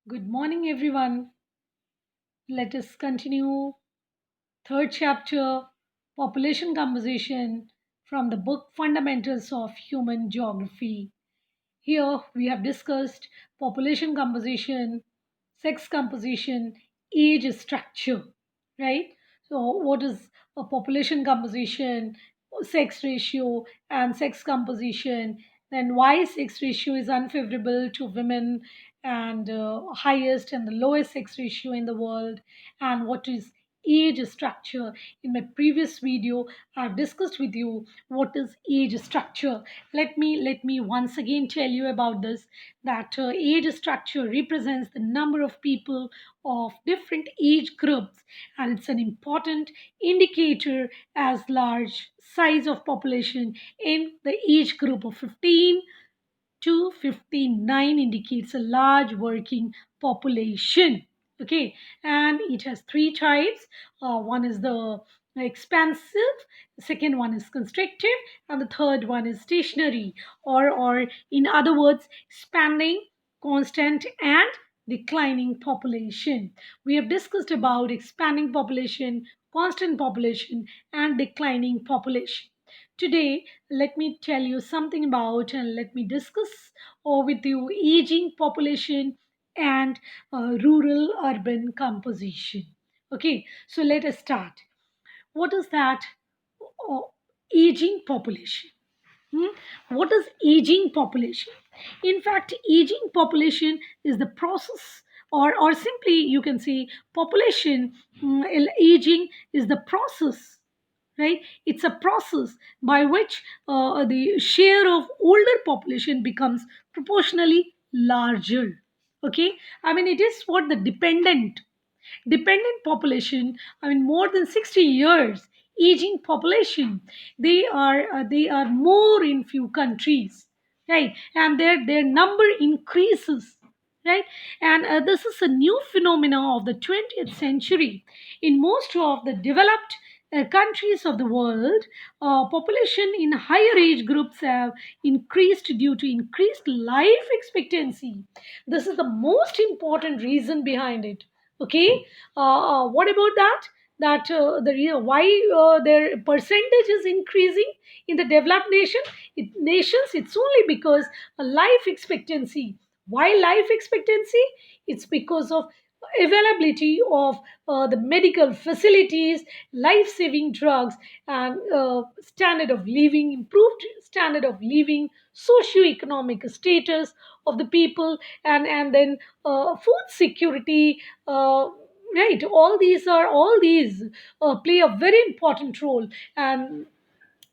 Good morning, everyone. Let us continue third chapter, population composition from the book Fundamentals of Human Geography. Here we have discussed population composition, sex composition, age structure, right? So, what is a population composition, sex ratio, and sex composition? Then, why sex ratio is unfavorable to women and highest and the lowest sex ratio in the world, and what is age structure. In my previous video I've discussed with you what is age structure. Let me once again tell you about this, that age structure represents the number of people of different age groups, and it's an important indicator as large size of population in the age group of 15 to 59 indicates a large working population. Okay, and it has three types. One is the expansive, the second one is constrictive, and the third one is stationary, or in other words, expanding, constant, and declining population. We have discussed about expanding population, constant population, and declining population. Today, let me tell you something about and let me discuss with you aging population and rural urban composition. Okay, so let us start. What is that uh, aging population? Hmm? What is aging population? In fact, aging population is the process, or simply you can say population aging is the process, right? It's a process by which the share of older population becomes proportionally larger. Okay, I mean it is what the dependent population, I mean more than 60 years aging population, they are more in few countries, right? And their number increases, right? And this is a new phenomena of the 20th century. In most of the developed countries of the world, population in higher age groups have increased due to increased life expectancy. This is the most important reason behind it. Okay, what about that? That why their percentage is increasing in the developed nations? It's only because life expectancy. Why life expectancy? It's because of availability of the medical facilities, life-saving drugs, and standard of living, improved standard of living, socio-economic status of the people, and then food security. Right, all these play a very important role, and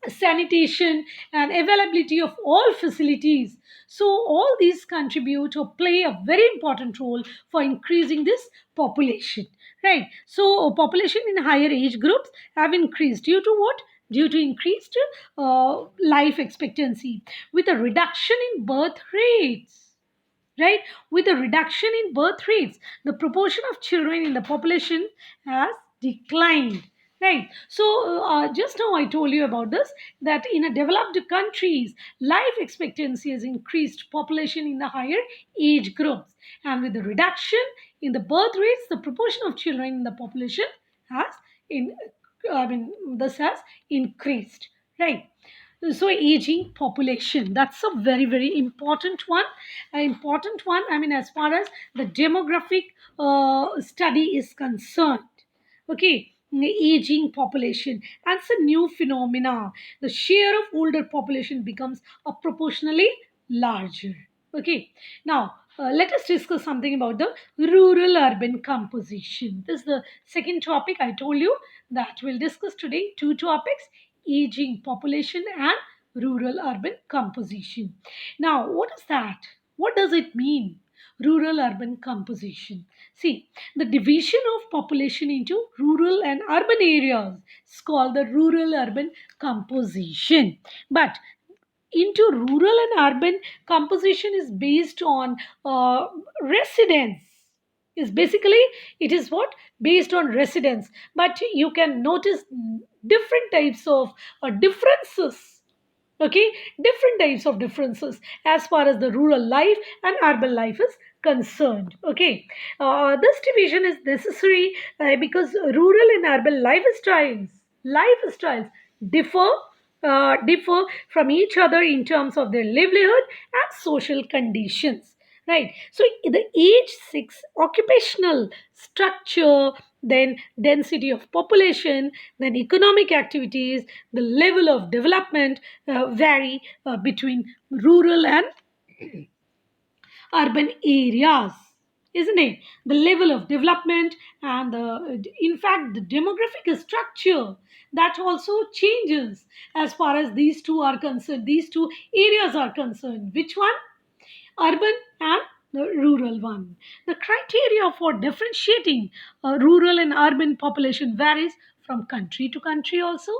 sanitation and availability of all facilities. So all these contribute or play a very important role for increasing this population, right? So population in higher age groups have increased due to what? Due to increased life expectancy, with a reduction in birth rates, right? With a reduction in birth rates, the proportion of children in the population has declined, right? So just now I told you about this, that in a developed countries life expectancy has increased population in the higher age groups, and with the reduction in the birth rates, the proportion of children in the population has in I mean this has increased, right? So aging population, that's a very very important one, an important one, I mean as far as the demographic study is concerned. Okay, aging population, and it's a new phenomena. The share of older population becomes a proportionally larger. Okay, now let us discuss something about the rural urban composition. This is the second topic. I told you that we'll discuss today two topics: aging population and rural urban composition. Now, what is that? What does it mean? Rural urban composition. See, the division of population into rural and urban areas is called the rural urban composition. But into rural and urban composition is based on residence, is basically, it is what, based on residence. But you can notice different types of differences. Okay, different types of differences as far as the rural life and urban life is concerned. Okay, this division is necessary because rural and urban lifestyles differ differ from each other in terms of their livelihood and social conditions. Right. So the age six occupational structure, then density of population, then economic activities, the level of development vary between rural and urban areas, isn't it? The level of development and in fact the demographic structure, that also changes as far as these two are concerned, these two areas are concerned. Which one? Urban and the rural one. The criteria for differentiating rural and urban population varies from country to country also.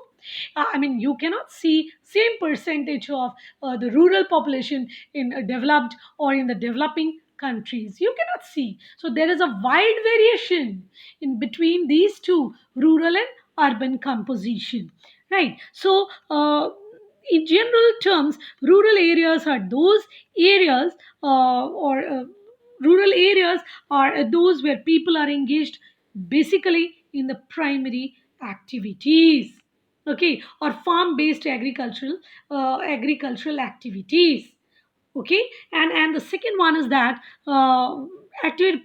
I mean, you cannot see same percentage of the rural population in developed or in the developing countries. You cannot see. So there is a wide variation in between these two, rural and urban composition. Right. So in general terms, rural areas are those areas or rural areas are those where people are engaged basically in the primary activities, okay, or farm based agricultural activities. Okay, and the second one is that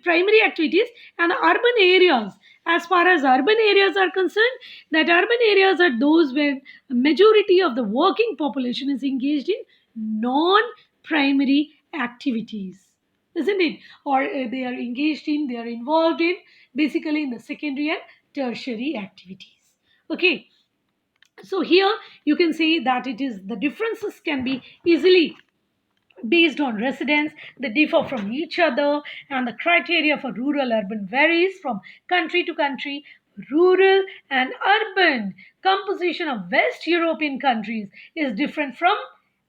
primary activities and urban areas. As far as urban areas are concerned, that urban areas are those where majority of the working population is engaged in non primary activities, isn't it? Or they are involved in basically in the secondary and tertiary activities. Okay, so here you can say that it is the differences can be easily based on residence. They differ from each other, and the criteria for rural urban varies from country to country. Rural and urban composition of West European countries is different from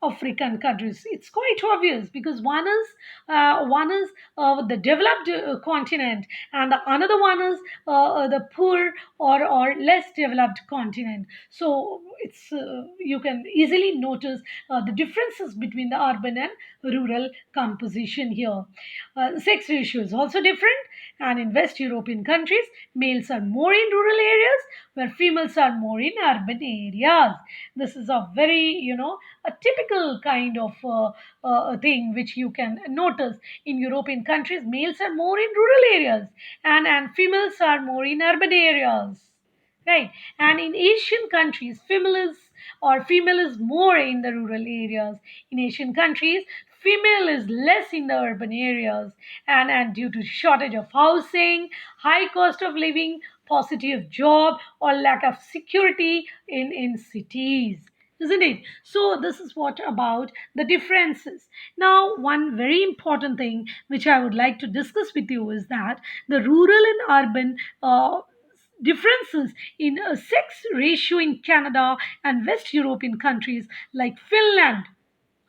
African countries. It's quite obvious because one is the developed continent, and the another one is the poor or less developed continent. So it's you can easily notice the differences between the urban and rural composition here. Sex ratio is also different, and in West European countries, males are more in rural areas, where females are more in urban areas. This is a very, a typical kind of thing which you can notice. In European countries, males are more in rural areas, and females are more in urban areas. Right. And in Asian countries, female is more in the rural areas. In Asian countries, female is less in the urban areas, and due to shortage of housing, high cost of living, paucity of job, or lack of security in cities, isn't it? So this is what about the differences. Now, one very important thing which I would like to discuss with you is that the rural and urban differences in a sex ratio in Canada and West European countries like Finland,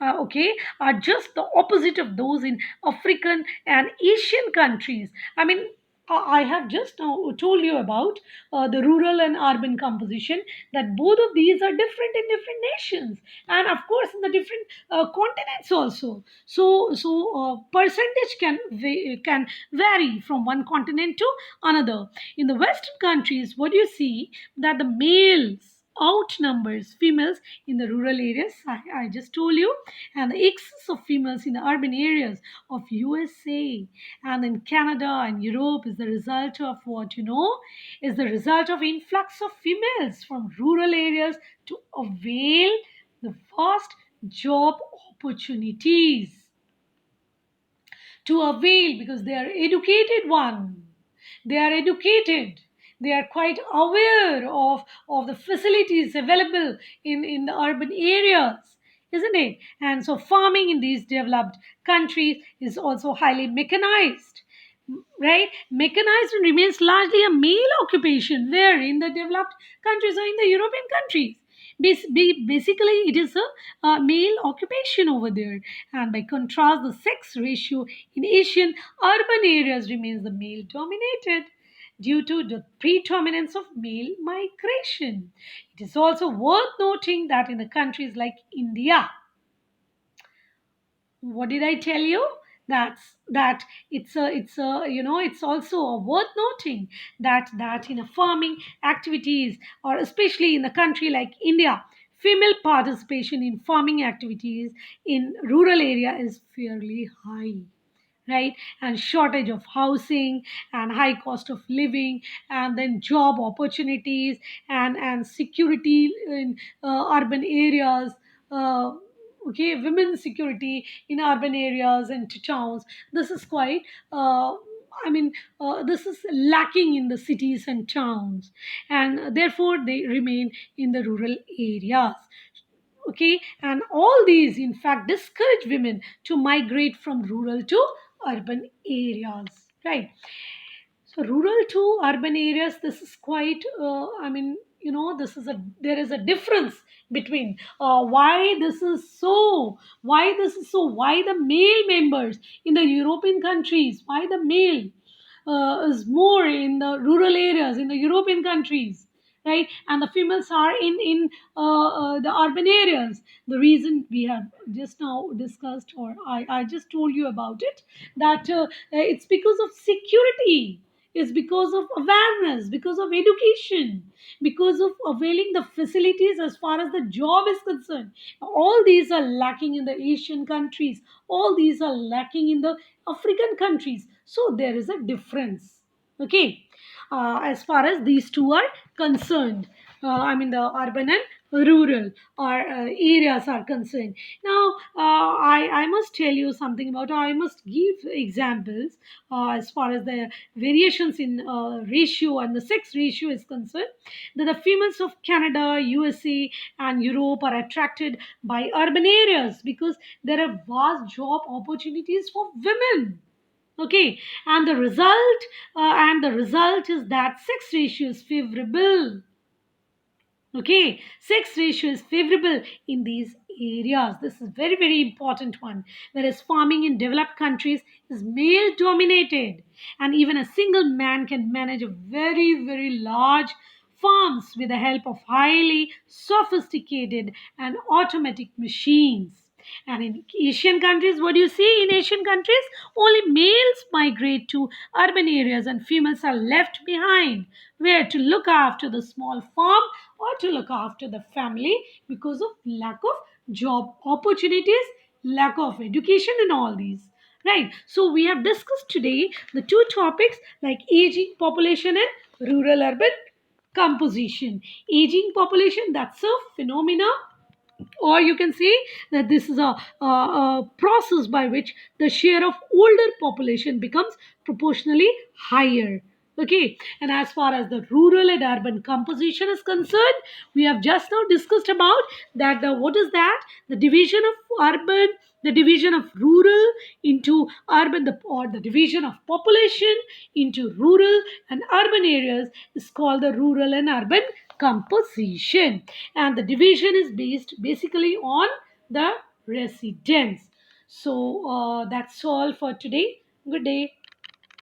okay, are just the opposite of those in African and Asian countries. I mean, I have just now told you about the rural and urban composition, that both of these are different in different nations, and of course in the different continents also. So percentage can vary from one continent to another. In the Western countries, what you see that the males outnumbers females in the rural areas. I just told you, and the excess of females in the urban areas of USA and in Canada and Europe is the result of what is the result of influx of females from rural areas to avail the vast job opportunities, to avail because they are educated one, they are educated, they are quite aware of the facilities available in the urban areas, isn't it? And so farming in these developed countries is also highly mechanized, right? Mechanized remains largely a male occupation, where in the developed countries or in the European countries, basically it is a male occupation over there. And by contrast, the sex ratio in Asian urban areas remains the male dominated due to the predominance of male migration. It is also worth noting that in the countries like India, what did I tell you? That it's a it's also worth noting that in a farming activities, or especially in a country like India, female participation in farming activities in rural area is fairly high, right? And shortage of housing, and high cost of living, and then job opportunities, and security in urban areas, uh, okay, women's security in urban areas and to towns. This is quite I mean, this is lacking in the cities and towns, and therefore they remain in the rural areas. Okay, and all these in fact discourage women to migrate from rural to urban areas, right? So rural to urban areas, this is quite this is a there is a difference between why the male members in the European countries, why the male is more in the rural areas in the European countries, right? And the females are in the urban areas. The reason we have just now discussed, or I just told you about it, that it's because of security, it's because of awareness, because of education, because of availing the facilities as far as the job is concerned. All these are lacking in the Asian countries, all these are lacking in the African countries. So there is a difference. Okay, as far as these two are concerned, the urban and rural or areas are concerned. Now, I must tell you something about, or I must give examples as far as the variations in ratio and the sex ratio is concerned. That the females of Canada, USA, and Europe are attracted by urban areas because there are vast job opportunities for women. Okay, and the result is that sex ratio is favorable. Okay, sex ratio is favorable in these areas. This is very, very important one. Whereas farming in developed countries is male dominated, and even a single man can manage a very, very large farms with the help of highly sophisticated and automatic machines. And in Asian countries, what do you see in Asian countries? Only males migrate to urban areas and females are left behind, where to look after the small farm or to look after the family because of lack of job opportunities, lack of education, and all these. Right. So we have discussed today the two topics like aging population and rural urban composition. Aging population, that's a phenomena, or you can say that this is a process by which the share of older population becomes proportionally higher. Okay, and as far as the rural and urban composition is concerned, we have just now discussed about that the what is that the division of urban, the division of rural into urban, or the division of population into rural and urban areas is called the rural and urban composition, and the division is based basically on the residence. So that's all for today. Good day.